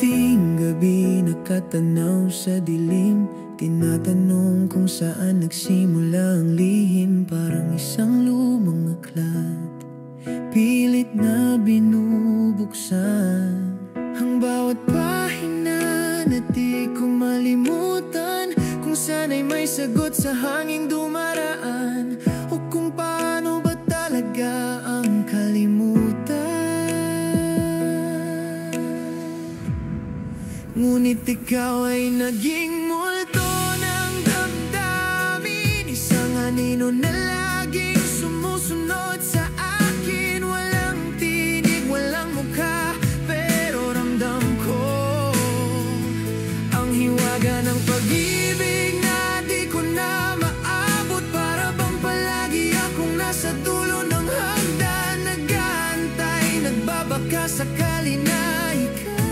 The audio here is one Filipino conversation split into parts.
Tuwing gabi nakatanaw sa dilim, tinatanong kung saan nagsimula ang lihim. Parang isang lumang aklat, pilit na binubuksan ang bawat pahina na di ko malimutan. Kung sana'y may sagot sa hanging dumaraan, o kung paano ba talaga ang kalimutan. Ngunit ikaw ay naging multo ng damdamin, isang anino na laging sumusunod sa akin. Walang tinig, walang mukha, pero ramdam ko ang hiwaga ng pag-ibig na di ko na maabot. Para bang palagi akong nasa dulo ng hagdan, nag-aantay, nagbabaka sakali na ikaw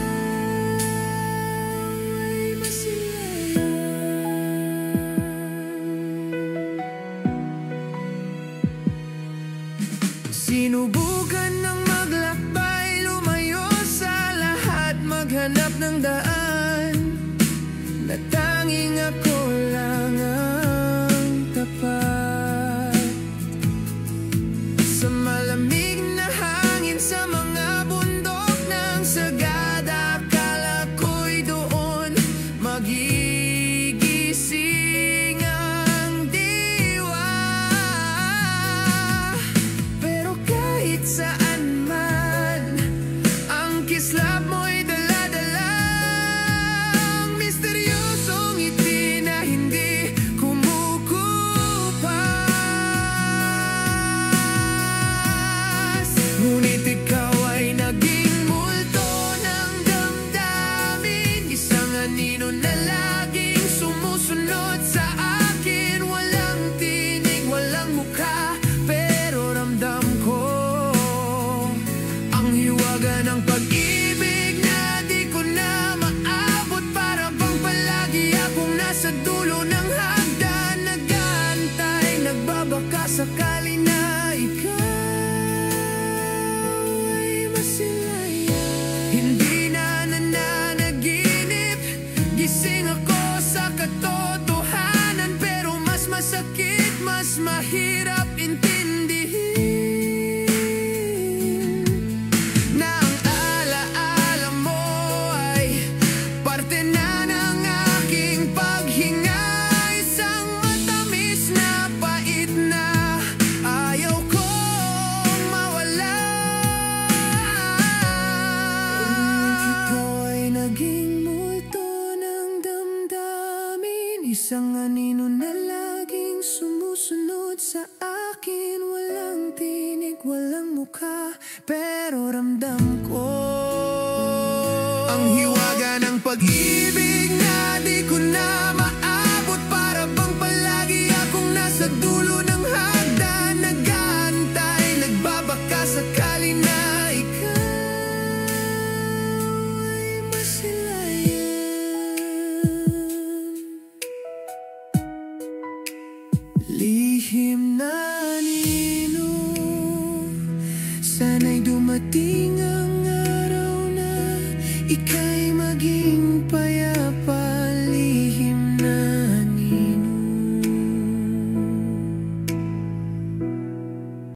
sinubukan ng maglakbay, lumayo sa lahat, maghanap ng daan na tanging ako lang ang tapat. Sa malamig na hangin, sa mga bundok ng Sagada, akala ko'y doon magigising ang diwa. Pero kahit saan man, ang kislap mo'y dala-dalang misteryosong ngiti na hindi kumukupas. Ngunit ikaw ay naging multo ng damdamin, isang anino na laging sumusunod sa akin. Walang tinig, walang mukha, pero ramdam ko ang hiwaga ng pag-ibig na di ko na maabot. Para bang palagi akong nasa dulo ng hagdan, nag-aantay, nagbabaka sakali na ikaw ay masilayan. Hindi na nananaginip, gising ako sa katotohanan, pero mas masakit, mas mahirap intindihin na ang alaala mo ay parte na ng aking paghinga. Isang matamis na pait na ayaw kong mawala. Ikaw ay naging multo ng damdamin, isang anino na laging sumusunod sa akin. Walang tinig, walang mukha, pero ramdam ko ang hiwaga ng pag-ibig na di ko na maabot. Para bang palagi akong nasa dulo ng hagdan, nag-aantay, nagbabaka sakali na ikaw ay masilayan. Lihim na anino, sana'y dumating ang araw na ikaw